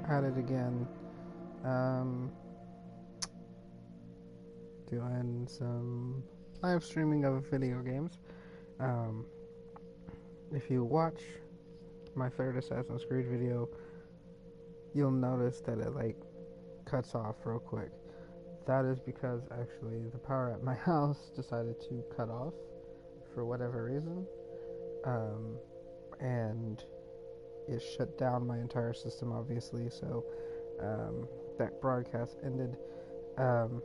at it again. Um, Doing some live streaming of video games. Um, if you watch my third Assassin's Creed video, you'll notice that it like cuts off real quick. That is because actually the power at my house decided to cut off for whatever reason, um, and it shut down my entire system, obviously. So that broadcast ended. Um,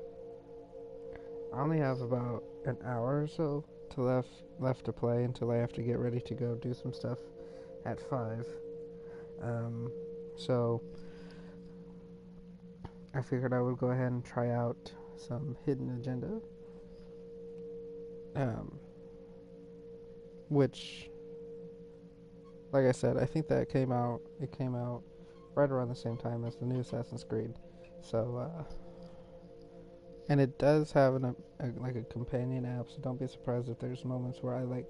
I only have about an hour or so to left to play until I have to get ready to go do some stuff at 5. Um, so I figured I would go ahead and try out some Hidden Agenda, um, which, like I said, I think that came out. It came out right around the same time as the new Assassin's Creed. So, and it does have like a companion app. So don't be surprised if there's moments where I like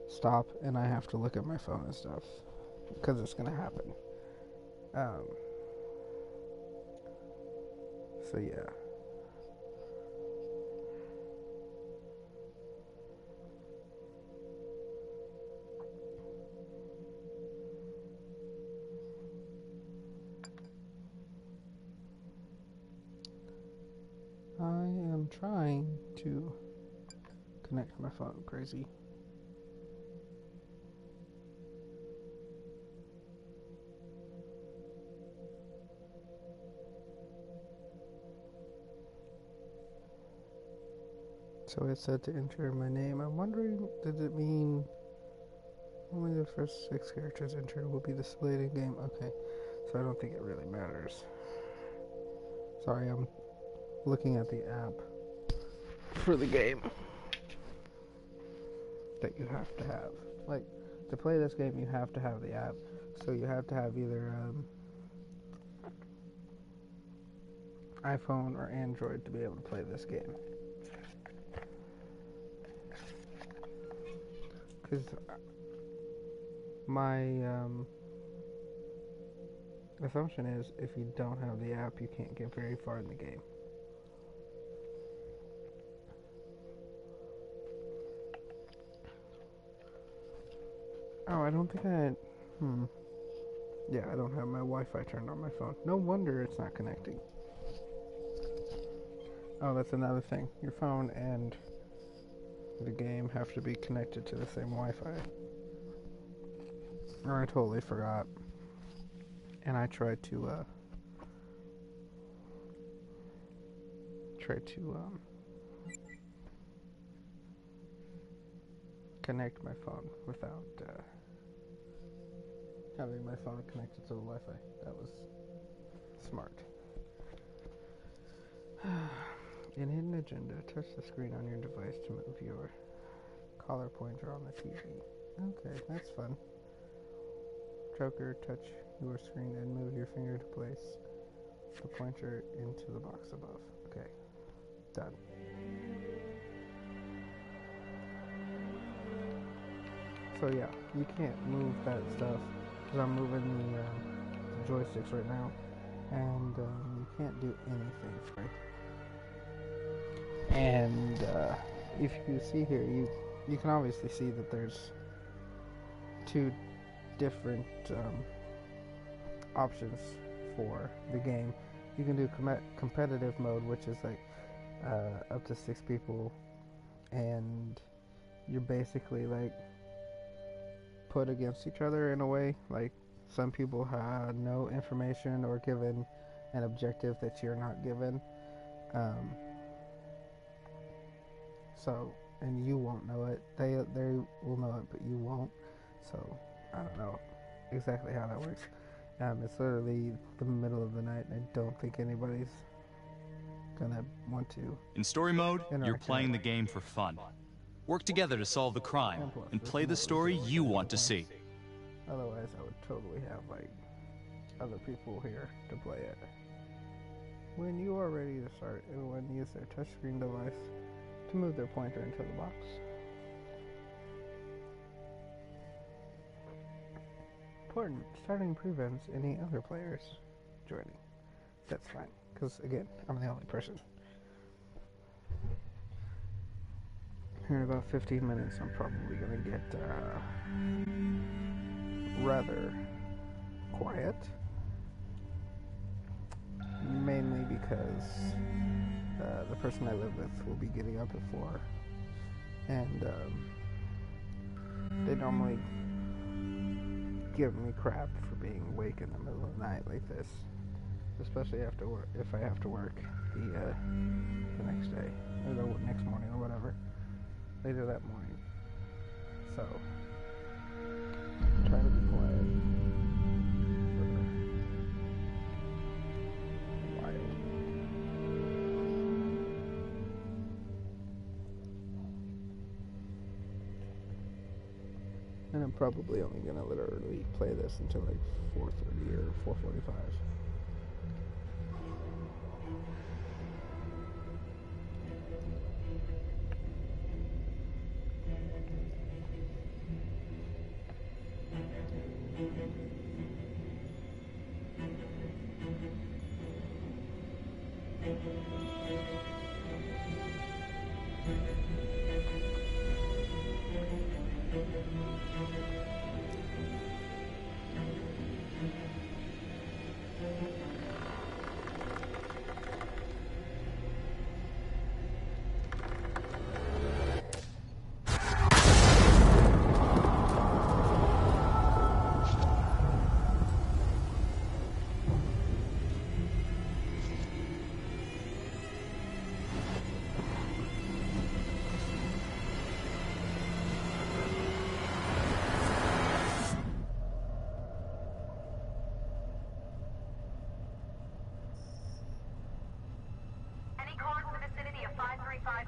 stop and I have to look at my phone and stuff, because it's gonna happen. Um, so yeah. I am trying to connect my phone. Crazy. So it said to enter my name. I'm wondering, does it mean only the first 6 characters entered will be displayed in game? Okay, so I don't think it really matters. Sorry, I'm looking at the app for the game that you have to have. Like, to play this game, you have to have the app. So you have to have either iPhone or Android to be able to play this game. Because my assumption is if you don't have the app, you can't get very far in the game. Oh, I don't think I... Yeah, I don't have my Wi-Fi turned on my phone. No wonder it's not connecting. Oh, that's another thing. Your phone and the game have to be connected to the same Wi-Fi. Oh, I totally forgot. And I tried to connect my phone without having my phone connected to the Wi-Fi. That was smart. In Hidden Agenda, touch the screen on your device to move your color pointer on the TV. Okay, that's fun. Joker, touch your screen and move your finger to place the pointer into the box above. Okay, done. So yeah, you can't move that stuff because I'm moving the joysticks right now, and you can't do anything. Right? And if you see here, you can obviously see that there's 2 different options for the game. You can do competitive mode, which is like up to 6 people, and you're basically like put against each other in a way. Like, some people have no information or given an objective that you're not given. So, and you won't know it. They will know it, but you won't. So, I don't know exactly how that works. It's literally the middle of the night, and I don't think anybody's gonna want to. In story mode, you're playing the game for fun. Work together to solve the crime, and play the story you want to see. Otherwise, I would totally have, like, other people here to play it. When you are ready to start, everyone use their touchscreen device to move their pointer into the box. Important, starting prevents any other players joining. That's fine, because again, I'm the only person. Here in about 15 minutes, I'm probably gonna get rather quiet, mainly because the person I live with will be getting up at 4, and they normally give me crap for being awake in the middle of the night like this, especially after work, if I have to work the next day or the next morning or whatever, later that morning. So try to be quiet for a while. And I'm probably only gonna literally play this until like 4:30 or 4:45.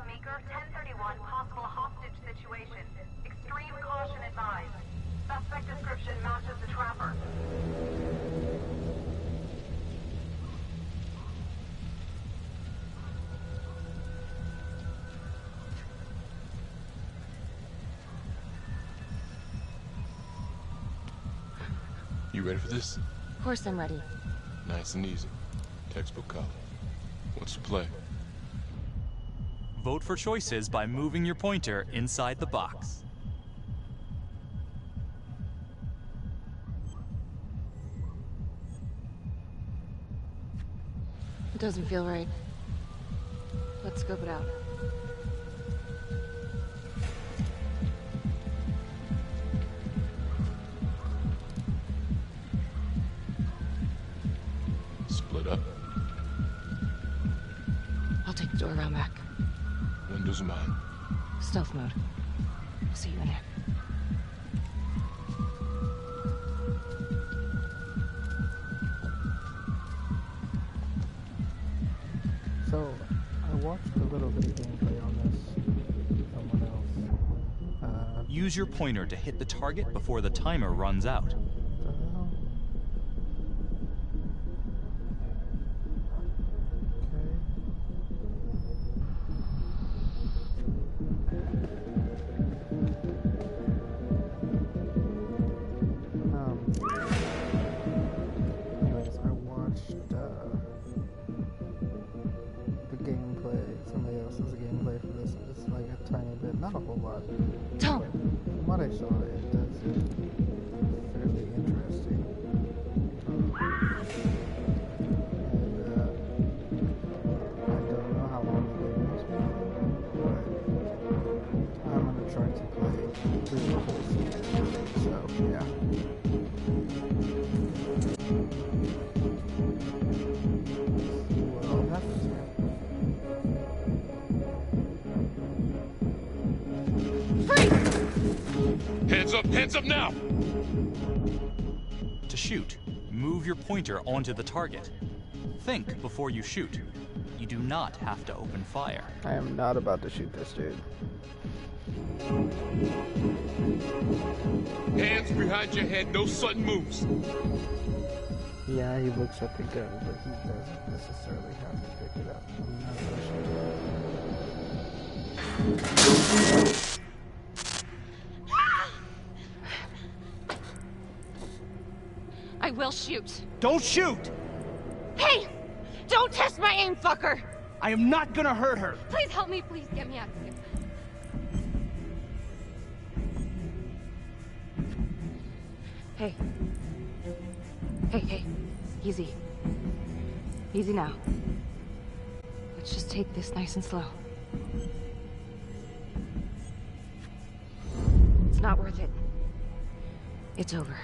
Meeker, 1031, possible hostage situation. Extreme caution advised. Suspect description matches the trapper. You ready for this? Of course I'm ready. Nice and easy. Textbook color. What's the play? Vote for choices by moving your pointer inside the box. It doesn't feel right. Let's scope it out. Split up. I'll take the door around back. Windows mine. Stealth mode. I'll see you in there. So, I watched a little bit of gameplay on this. Someone else. Use your pointer to hit the target before the timer runs out. What the hell? Anyways, I watched the gameplay, somebody else's gameplay for this, and just like a tiny bit, not a whole lot. Tom! But from what I saw, it does seem fairly interesting. And I don't know how long the game is, but I'm gonna try to play through the whole season. So, yeah. What happens here? Hands up now! To shoot, move your pointer onto the target. Think before you shoot. You do not have to open fire. I am not about to shoot this dude. Hands behind your head, no sudden moves. Yeah, he looks at the gun, but he doesn't necessarily have to pick it up. I'm not pushing. I will shoot. Don't shoot! Hey! Don't test my aim, fucker! I am not gonna hurt her! Please help me, please get me out of here. Hey. Hey. Easy. Easy now. Let's just take this nice and slow. It's not worth it. It's over.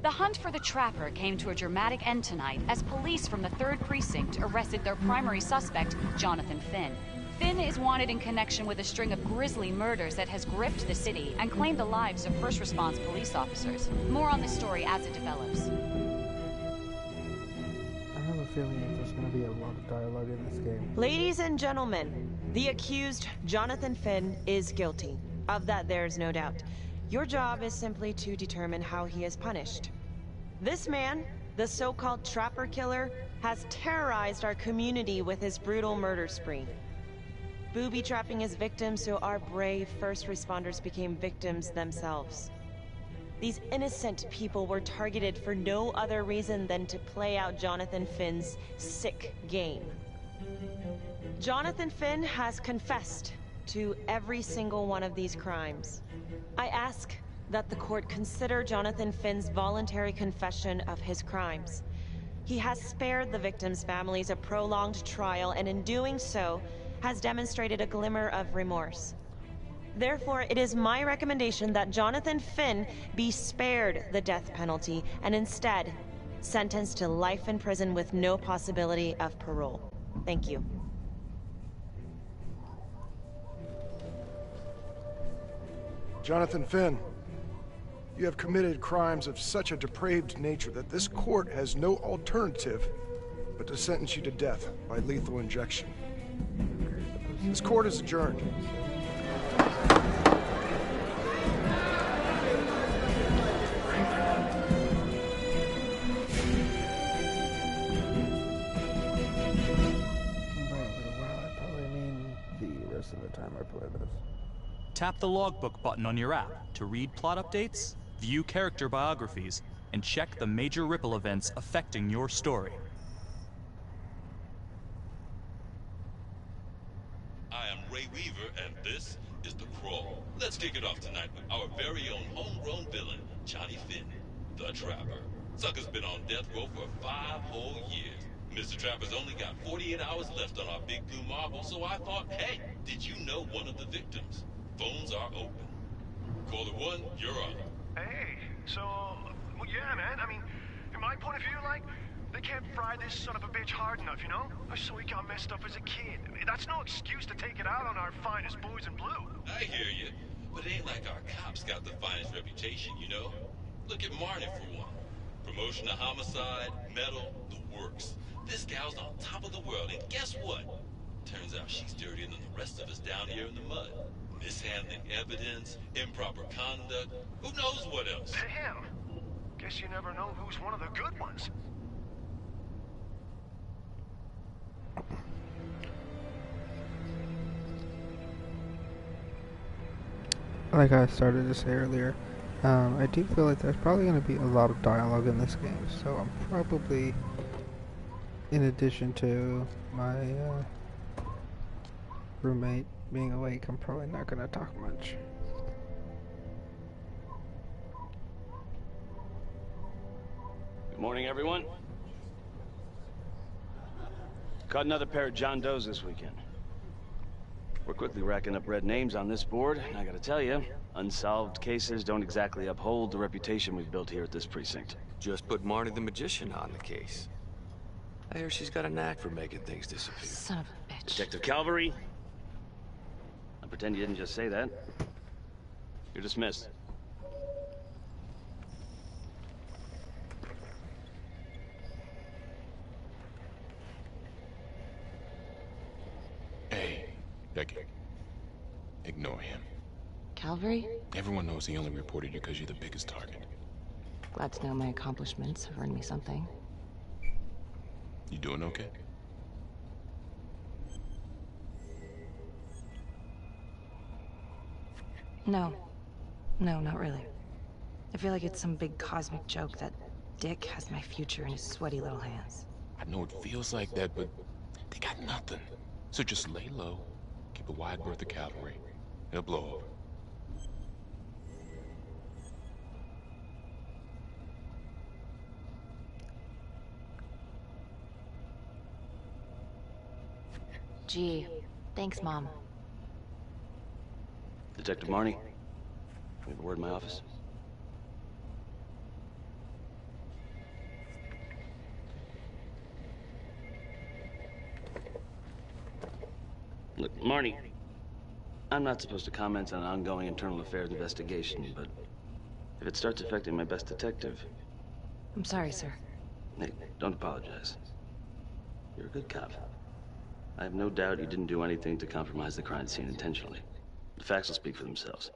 The hunt for the Trapper came to a dramatic end tonight as police from the 3rd Precinct arrested their primary suspect, Jonathan Finn. Finn is wanted in connection with a string of grisly murders that has gripped the city and claimed the lives of first response police officers. More on this story as it develops. I have a feeling that there's going to be a lot of dialogue in this game. Ladies and gentlemen, the accused, Jonathan Finn, is guilty. Of that, there's no doubt. Your job is simply to determine how he is punished. This man, the so-called Trapper Killer, has terrorized our community with his brutal murder spree. Booby-trapping his victims so our brave first responders became victims themselves. These innocent people were targeted for no other reason than to play out Jonathan Finn's sick game. Jonathan Finn has confessed to every single one of these crimes. I ask that the court consider Jonathan Finn's voluntary confession of his crimes. He has spared the victims' families a prolonged trial, and in doing so, has demonstrated a glimmer of remorse. Therefore, it is my recommendation that Jonathan Finn be spared the death penalty and instead sentenced to life in prison with no possibility of parole. Thank you. Jonathan Finn, you have committed crimes of such a depraved nature that this court has no alternative but to sentence you to death by lethal injection. This court is adjourned. Of the time I play this. Tap the logbook button on your app to read plot updates, view character biographies, and check the major ripple events affecting your story. I am Ray Weaver, and this is The Crawl. Let's kick it off tonight with our very own homegrown villain, Johnny Finn, the Trapper. Sucker's been on death row for 5 whole years. Mr. Trapper's only got 48 hours left on our big blue marble, so I thought, hey, did you know one of the victims? Phones are open. Caller 1, you're on. Hey, so, well, yeah, man, I mean, in my point of view, like, they can't fry this son of a bitch hard enough, you know? So he got messed up as a kid. I mean, that's no excuse to take it out on our finest boys in blue. I hear you, but it ain't like our cops got the finest reputation, you know? Look at Marnie for one. Promotion to homicide, medal, the works. This gal's on top of the world, and guess what? Turns out she's dirtier than the rest of us down here in the mud. Mishandling evidence, improper conduct, who knows what else? Damn. Guess you never know who's one of the good ones. Like I started to say earlier, I do feel like there's probably going to be a lot of dialogue in this game, so I'm probably, in addition to my roommate being awake, I'm probably not going to talk much. Good morning, everyone. Caught another pair of John Does this weekend. We're quickly racking up red names on this board, and I gotta tell you, unsolved cases don't exactly uphold the reputation we've built here at this precinct. Just put Marnie the Magician on the case. I hear she's got a knack for making things disappear. Son of a bitch. Detective Calvary. I pretend you didn't just say that. You're dismissed. Hey, Becky. Ignore him. Calvary. cavalry? Everyone knows he only reported you because you're the biggest target. Glad to know my accomplishments have earned me something. You doing okay? No. No, not really. I feel like it's some big cosmic joke that Dick has my future in his sweaty little hands. I know it feels like that, but they got nothing. So just lay low, keep a wide berth of cavalry. It'll blow over. Gee, thanks, Mom. Detective Marnie, we have a word in my office. Look, Marnie, I'm not supposed to comment on an ongoing internal affairs investigation, but if it starts affecting my best detective... I'm sorry, sir. Hey, don't apologize. You're a good cop. I have no doubt you didn't do anything to compromise the crime scene intentionally. The facts will speak for themselves.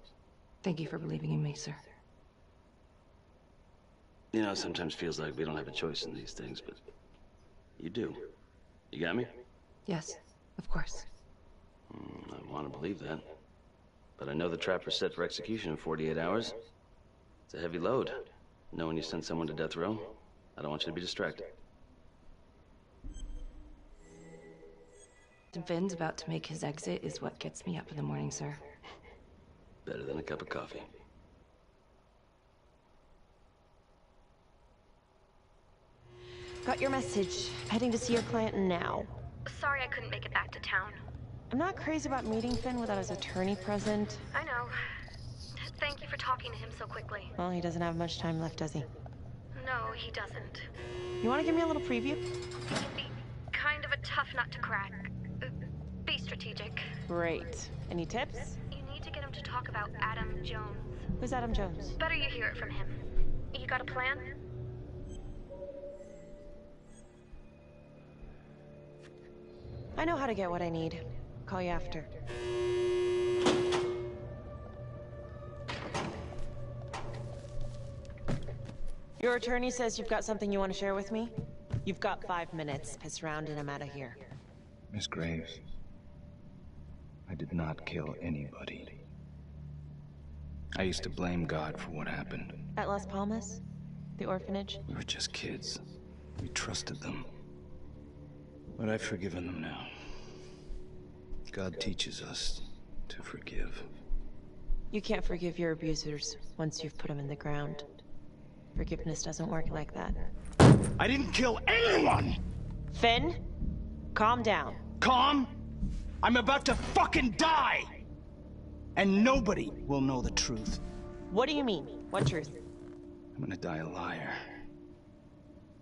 Thank you for believing in me, sir. You know, it sometimes feels like we don't have a choice in these things, but you do. You got me? Yes, of course. I want to believe that. But I know the trapper's set for execution in 48 hours. It's a heavy load, knowing you send someone to death row. I don't want you to be distracted. Finn's about to make his exit is what gets me up in the morning, sir. Better than a cup of coffee. Got your message. Heading to see your client now. Sorry I couldn't make it back to town. I'm not crazy about meeting Finn without his attorney present. I know. Thank you for talking to him so quickly. Well, he doesn't have much time left, does he? No, he doesn't. You want to give me a little preview? Kind of a tough nut to crack. Be strategic. Great. Any tips? You need to get him to talk about Adam Jones. Who's Adam Jones? Better you hear it from him. You got a plan? I know how to get what I need. Call you after. Your attorney says you've got something you want to share with me? You've got 5 minutes. Piss around and I'm out of here. Miss Graves, I did not kill anybody. I used to blame God for what happened. At Las Palmas? The orphanage? We were just kids. We trusted them. But I've forgiven them now. God teaches us to forgive. You can't forgive your abusers once you've put them in the ground. Forgiveness doesn't work like that. I didn't kill anyone! Finn, calm down. Calm? I'm about to fucking die! And nobody will know the truth. What do you mean? What truth? I'm gonna die a liar.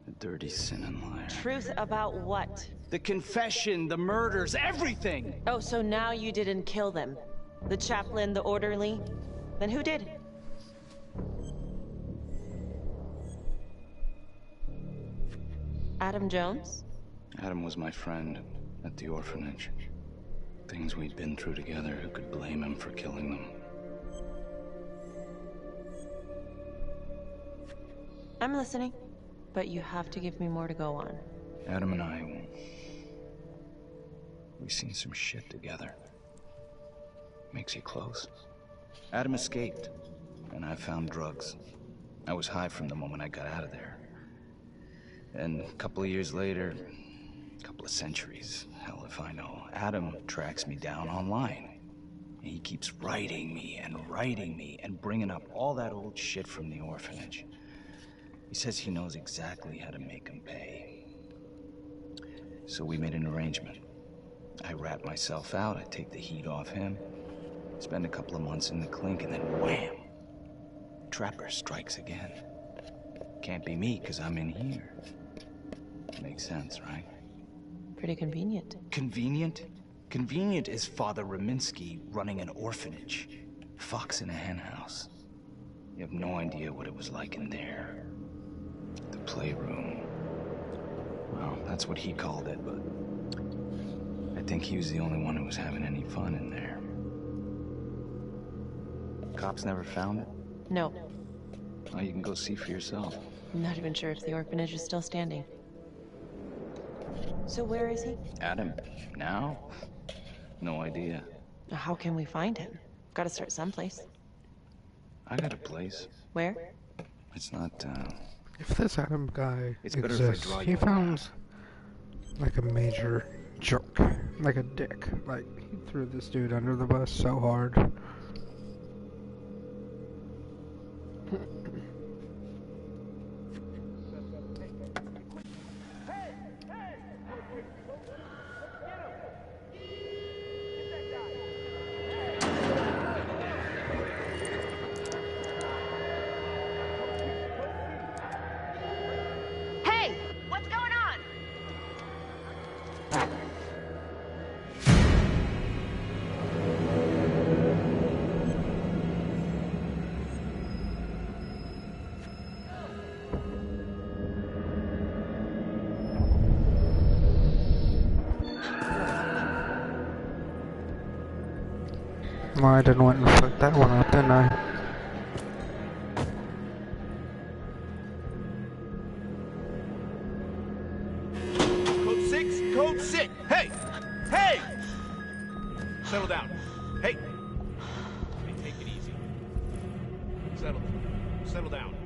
A dirty, sinning liar. Truth about what? The confession, the murders, everything! Oh, so now you didn't kill them? The chaplain, the orderly? Then who did? Adam Jones? Adam was my friend at the orphanage. Things we'd been through together, who could blame him for killing them? I'm listening, but you have to give me more to go on. Adam and I, we've seen some shit together. Makes you close. Adam escaped, and I found drugs. I was high from the moment I got out of there. And a couple of years later, a couple of centuries, hell if I know, Adam tracks me down online. And he keeps writing me and bringing up all that old shit from the orphanage. He says he knows exactly how to make him pay. So we made an arrangement. I rat myself out, I take the heat off him, spend a couple of months in the clink, and then wham! Trapper strikes again. Can't be me, 'cause I'm in here. Makes sense, right? Pretty convenient. Convenient? Convenient is Father Raminsky running an orphanage. Fox in a henhouse. You have no idea what it was like in there. The playroom. Well, that's what he called it, but I think he was the only one who was having any fun in there. cops never found it? No. Well, you can go see for yourself. I'm not even sure if the orphanage is still standing. So where is he? Adam? Now? No idea. How can we find him? Gotta start someplace. I got a place. Where? It's not, If this Adam guy It's better if I exists, draw he you a map. sounds like a major jerk. Like a dick. Like, he threw this dude under the bus so hard. Hey! What's going on? Well, I didn't want to fuck that one up, didn't I? Code 6, code 6. Hey! Hey! Settle down. Hey! Hey, take it easy. Settle down.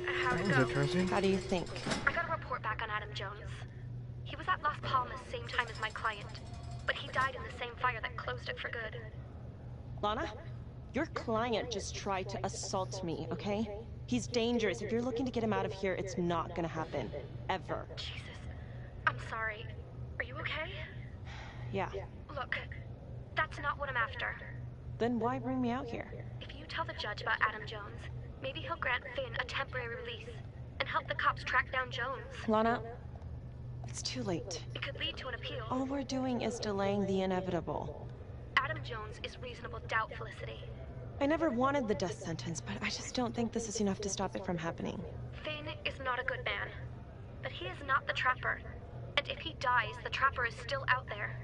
How'd it That was go? interesting. How do you think? I got a report back on Adam Jones. He was at Las Palmas same time as my client, but he died in the same fire that closed it for good. Lana? Your client just tried to assault me, okay? He's dangerous. If you're looking to get him out of here, it's not gonna happen. Ever. Jesus. I'm sorry. Are you okay? Yeah. Look, that's not what I'm after. Then why bring me out here? If you tell the judge about Adam Jones, maybe he'll grant Finn a temporary release and help the cops track down Jones. Lana, it's too late. It could lead to an appeal. All we're doing is delaying the inevitable. Adam Jones is reasonable doubt, Felicity. I never wanted the death sentence, but I just don't think this is enough to stop it from happening. Finn is not a good man, but he is not the Trapper. And if he dies, the Trapper is still out there.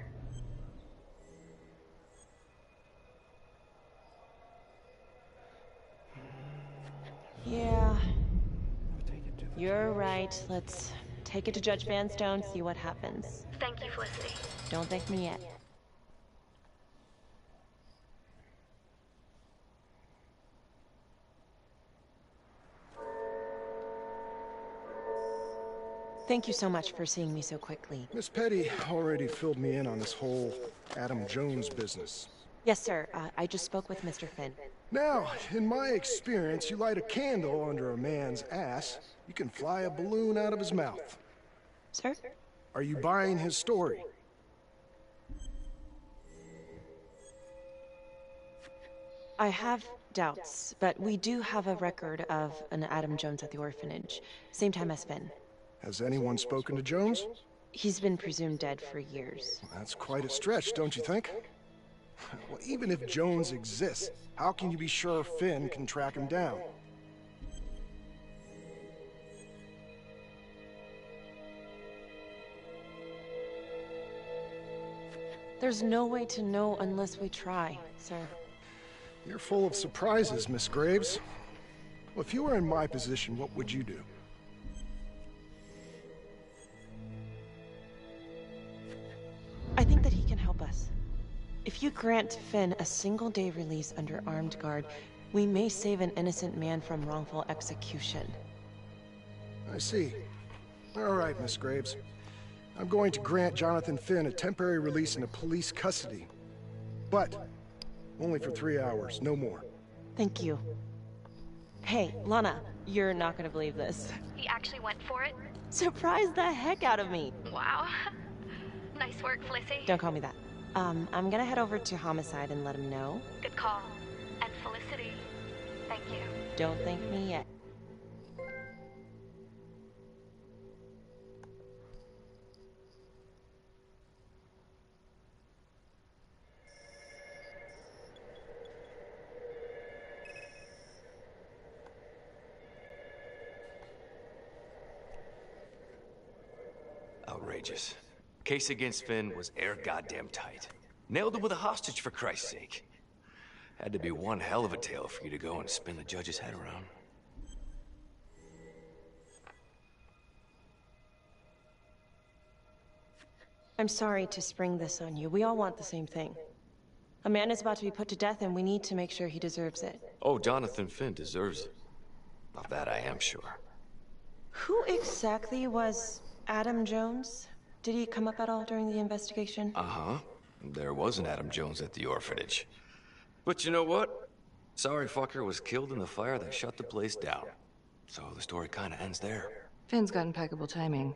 Yeah. You're right. Let's take it to Judge Van Stone, see what happens. Thank you, Felicity. Don't thank me yet. Thank you so much for seeing me so quickly. Miss Petty already filled me in on this whole Adam Jones business. Yes, sir. I just spoke with Mr. Finn. Now, in my experience, you light a candle under a man's ass, you can fly a balloon out of his mouth. Sir? Are you buying his story? I have doubts, but we do have a record of an Adam Jones at the orphanage. Same time as Finn. Has anyone spoken to Jones? He's been presumed dead for years. That's quite a stretch, don't you think? Well, even if Jones exists, how can you be sure Finn can track him down? There's no way to know unless we try, sir. You're full of surprises, Miss Graves. Well, if you were in my position, what would you do? I think that he can help us. If you grant Finn a single-day release under armed guard, we may save an innocent man from wrongful execution. I see. All right, Miss Graves. I'm going to grant Jonathan Finn a temporary release into police custody. But only for 3 hours, no more. Thank you. Hey, Lana, you're not gonna believe this. He actually went for it? Surprised the heck out of me. Wow. Nice work, Felicity. Don't call me that. I'm gonna head over to Homicide and let him know. Good call. And Felicity, thank you. Don't thank me yet. Outrageous. Case against Finn was air goddamn tight. Nailed him with a hostage, for Christ's sake. Had to be one hell of a tale for you to go and spin the judge's head around. I'm sorry to spring this on you. We all want the same thing. A man is about to be put to death, and we need to make sure he deserves it. Oh, Jonathan Finn deserves it. Of that I am sure. Who exactly was Adam Jones? Did he come up at all during the investigation? Uh-huh. There was an Adam Jones at the orphanage. But you know what? Sorry fucker was killed in the fire that shut the place down. So the story kinda ends there. Finn's got impeccable timing.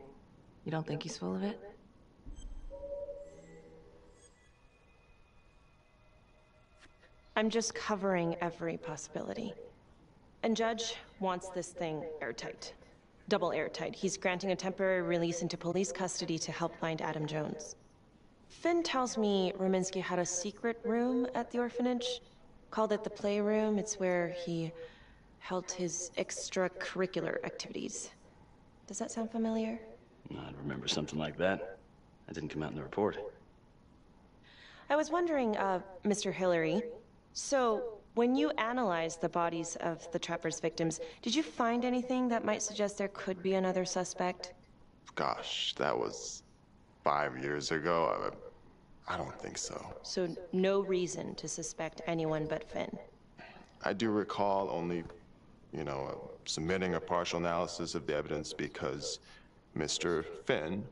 You don't think he's full of it? I'm just covering every possibility. And Judge wants this thing airtight. Double airtight. He's granting a temporary release into police custody to help find Adam Jones. Finn tells me Rominsky had a secret room at the orphanage. Called it the playroom. It's where he held his extracurricular activities. Does that sound familiar? I remember something like that. That didn't come out in the report. I was wondering, Mr. Hillary, so when you analyzed the bodies of the Trapper's victims, did you find anything that might suggest there could be another suspect? Gosh, that was 5 years ago. I don't think so. So no reason to suspect anyone but Finn? I do recall only, submitting a partial analysis of the evidence because Mr. Finn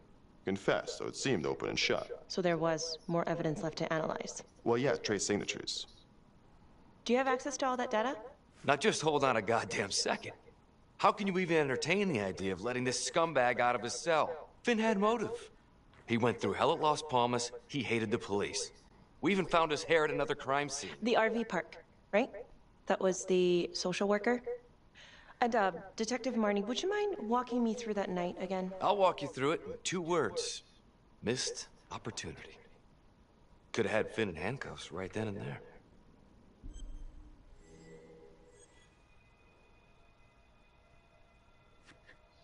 confessed, so it seemed open and shut. So there was more evidence left to analyze? Well, yeah, trace signatures. Do you have access to all that data? Now just hold on a goddamn second. How can you even entertain the idea of letting this scumbag out of his cell? Finn had motive. He went through hell at Las Palmas, he hated the police. We even found his hair at another crime scene. The RV park, right? That was the social worker? And, Detective Marnie, would you mind walking me through that night again? I'll walk you through it in 2 words. Missed opportunity. Could have had Finn in handcuffs right then and there.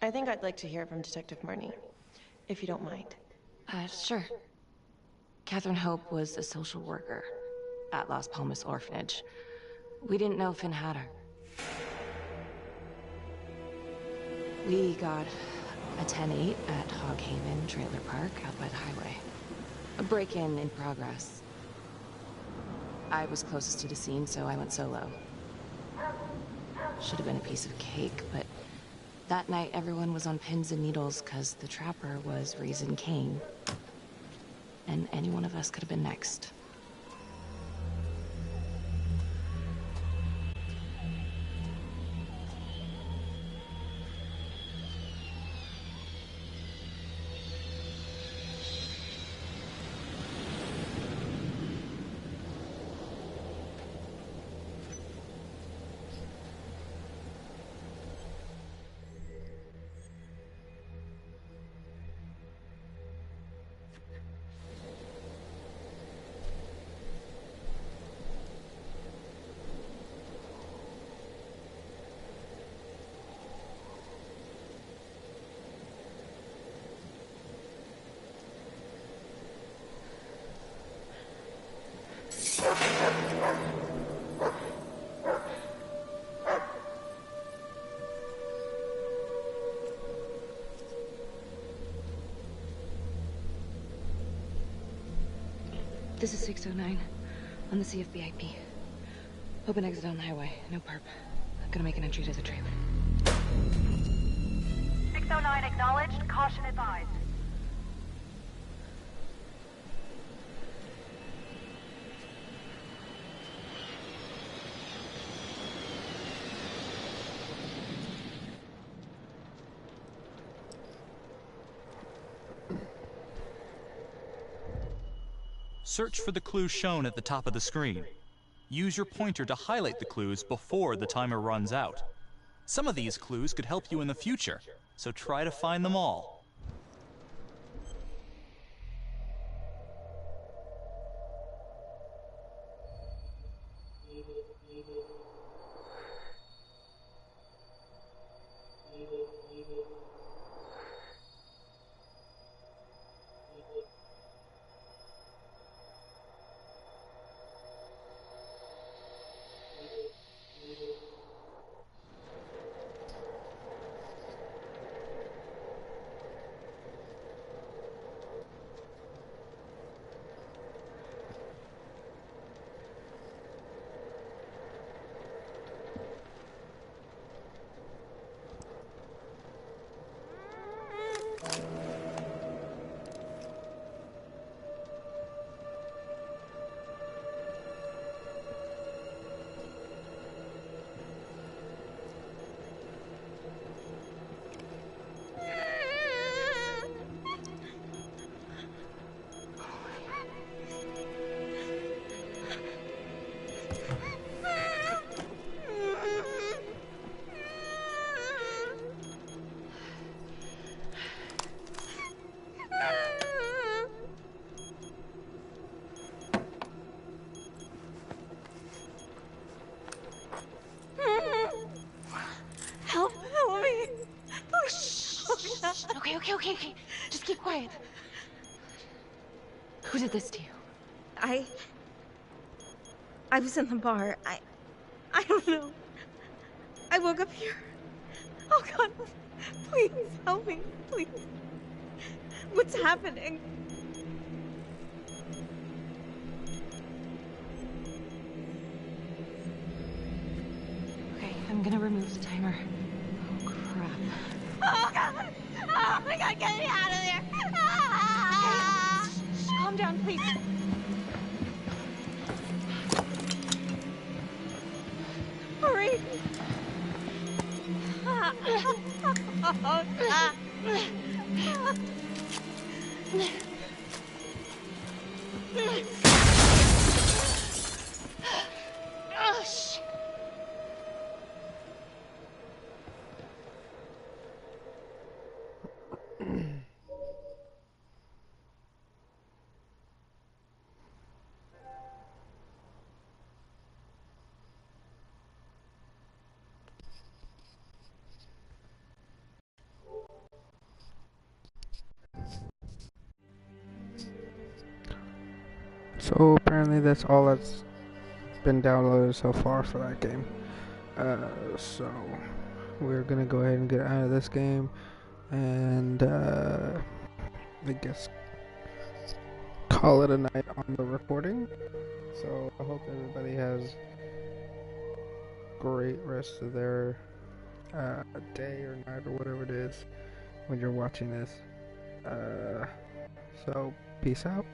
I think I'd like to hear from Detective Marnie, if you don't mind. Sure. Catherine Hope was a social worker at Las Palmas Orphanage. We didn't know Finn had her. We got a 10-8 at Hog Haven Trailer Park out by the highway. A break-in in progress. I was closest to the scene, so I went solo. Should have been a piece of cake, but that night everyone was on pins and needles because the Trapper was raising Cain. And any one of us could have been next. This is 609 on the CFBIP. Open exit on the highway, no perp. I'm gonna make an entry to the trailer. 609 acknowledged, caution advised. Search for the clues shown at the top of the screen. Use your pointer to highlight the clues before the timer runs out. Some of these clues could help you in the future, so try to find them all. Okay. Just keep quiet. Who did this to you? I was in the bar. I don't know. I woke up here. Oh God, please help me, please. What's happening? Okay, I'm gonna remove the timer. Oh crap. Oh God! Oh my God, get me out of there! Ah! Okay, calm down, please. Hurry! Oh God! Oh, shit. So apparently that's all that's been downloaded so far for that game. So we're gonna go ahead and get out of this game, and I guess call it a night on the recording. So I hope everybody has great rest of their day or night or whatever it is when you're watching this. So peace out.